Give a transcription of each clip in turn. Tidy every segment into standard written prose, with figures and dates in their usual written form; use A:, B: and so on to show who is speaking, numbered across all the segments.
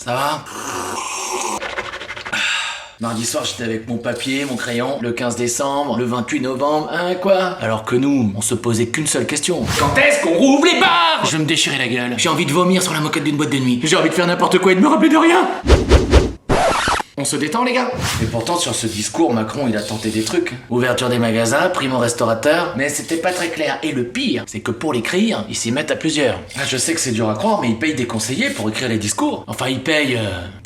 A: Ça va? Mardi soir, j'étais avec mon papier, mon crayon, le 15 décembre, le 28 novembre, hein, quoi? Alors que nous, on se posait qu'une seule question. Quand est-ce qu'on rouvre les bars? Je vais me déchirer la gueule. J'ai envie de vomir sur la moquette d'une boîte de nuit. J'ai envie de faire n'importe quoi et de me rappeler de rien. On se détend, les gars. Et pourtant, sur ce discours, Macron, il a tenté des trucs. Ouverture des magasins, prime aux restaurateurs, mais c'était pas très clair. Et le pire, c'est que pour l'écrire, ils s'y mettent à plusieurs. Ah, je sais que c'est dur à croire, mais ils payent des conseillers pour écrire les discours. Enfin, ils payent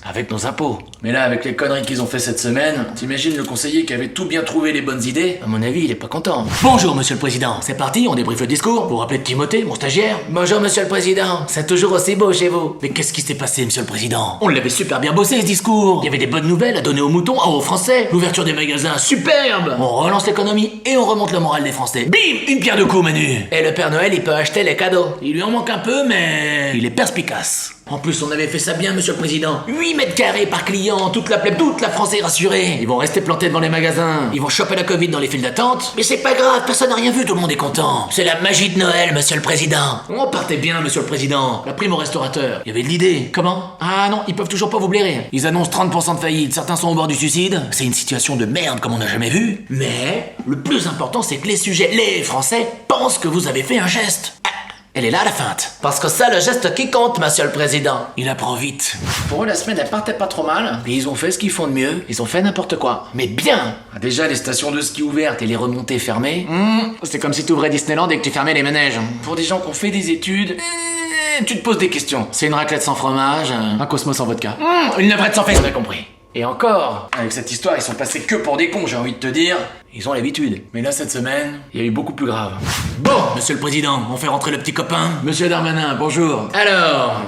A: avec nos impôts. Mais là, avec les conneries qu'ils ont fait cette semaine, t'imagines le conseiller qui avait tout bien trouvé les bonnes idées? À mon avis, il est pas content. Bonjour, monsieur le président. C'est parti, on débriefe le discours. Vous vous rappelez de Timothée, mon stagiaire? Bonjour, monsieur le président. C'est toujours aussi beau chez vous. Mais qu'est-ce qui s'est passé, monsieur le président? On l'avait super bien bossé, ce discours. Il y avait des bonnes nouvelles à donner aux moutons, aux Français. L'ouverture des magasins, superbe. On relance l'économie et on remonte le moral des Français. Bim! Une pierre deux coups, Manu. Et le Père Noël, il peut acheter les cadeaux. Il lui en manque un peu, mais il est perspicace. En plus, on avait fait ça bien, monsieur le président. 8 mètres carrés par client, toute la plèbe, toute la France est rassurée. Ils vont rester plantés devant les magasins. Ils vont choper la Covid dans les files d'attente. Mais c'est pas grave, personne n'a rien vu, tout le monde est content. C'est la magie de Noël, monsieur le président. On partait bien, monsieur le président. La prime aux restaurateurs. Il y avait de l'idée. Comment? Ah non, ils peuvent toujours pas vous blairer. Ils annoncent 30% de faillite, certains sont au bord du suicide. C'est une situation de merde comme on n'a jamais vu. Mais le plus important, c'est que les sujets, les Français, pensent que vous avez fait un geste. Elle est là la feinte. Parce que c'est le geste qui compte, monsieur le président. Il apprend vite. Pour eux, la semaine, elle partait pas trop mal. Mais ils ont fait ce qu'ils font de mieux. Ils ont fait n'importe quoi. Mais bien. Déjà, les stations de ski ouvertes et les remontées fermées. C'est comme si tu ouvrais Disneyland et que tu fermais les manèges. Pour des gens qui ont fait des études, tu te poses des questions. C'est une raclette sans fromage, un Cosmos sans vodka. Une levrette sans fesses, on a compris. Et encore, avec cette histoire, ils sont passés que pour des cons, j'ai envie de te dire. Ils ont l'habitude. Mais là, cette semaine, il y a eu beaucoup plus grave. Bon, monsieur le président, on fait rentrer le petit copain. Monsieur Darmanin, bonjour. Alors...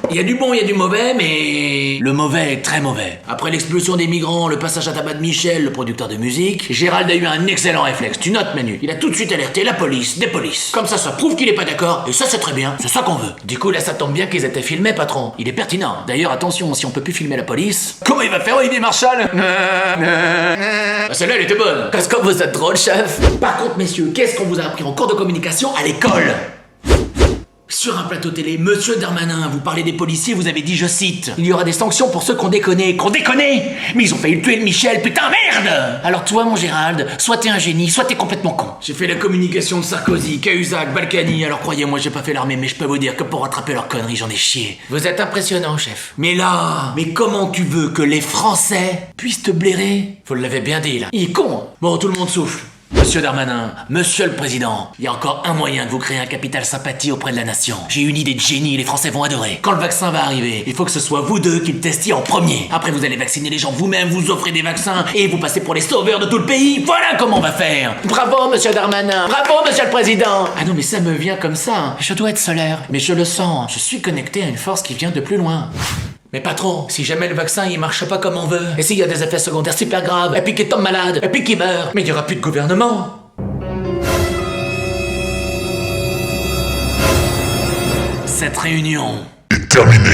A: il y a du bon, il y a du mauvais, mais... le mauvais est très mauvais. Après l'expulsion des migrants, le passage à tabac de Michel, le producteur de musique, Gérald a eu un excellent réflexe. Tu notes, Manu. Il a tout de suite alerté la police, des polices. Comme ça prouve qu'il est pas d'accord, et ça c'est très bien. C'est ça qu'on veut. Du coup, là, ça tombe bien qu'ils étaient filmés, patron. Il est pertinent. D'ailleurs, attention, si on peut plus filmer la police... comment il va faire, Olivier Marshall? Celle-là, elle était bonne. Parce que vous êtes drôle, chef. Par contre, messieurs, qu'est-ce qu'on vous a appris en cours de communication à l'école? Sur un plateau télé, monsieur Darmanin, vous parlez des policiers, vous avez dit, je cite, il y aura des sanctions pour ceux qu'on déconné. Qu'on déconné? Mais ils ont failli tuer le Michel, putain, merde! Alors toi, mon Gérald, soit t'es un génie, soit t'es complètement con. J'ai fait la communication de Sarkozy, Cahuzac, Balkany, alors croyez-moi, j'ai pas fait l'armée, mais je peux vous dire que pour rattraper leurs conneries, j'en ai chié. Vous êtes impressionnant, chef. Mais là, mais comment tu veux que les Français puissent te blairer? Vous l'avez bien dit, là. Il est con, hein. Bon, tout le monde souffle. Monsieur Darmanin, monsieur le président, il y a encore un moyen de vous créer un capital sympathie auprès de la nation. J'ai une idée de génie, les Français vont adorer. Quand le vaccin va arriver, il faut que ce soit vous deux qui le testiez en premier. Après, vous allez vacciner les gens vous-même, vous offrez des vaccins et vous passez pour les sauveurs de tout le pays. Voilà comment on va faire. Bravo, monsieur Darmanin. Bravo, monsieur le président. Ah non, mais ça me vient comme ça. Je dois être solaire, mais je le sens. Je suis connecté à une force qui vient de plus loin. Mais patron, si jamais le vaccin il marche pas comme on veut, et s'il y a des effets secondaires super graves, et puis qu'il tombe malade, et puis qu'il meurt, mais il y aura plus de gouvernement. Cette réunion
B: est terminée.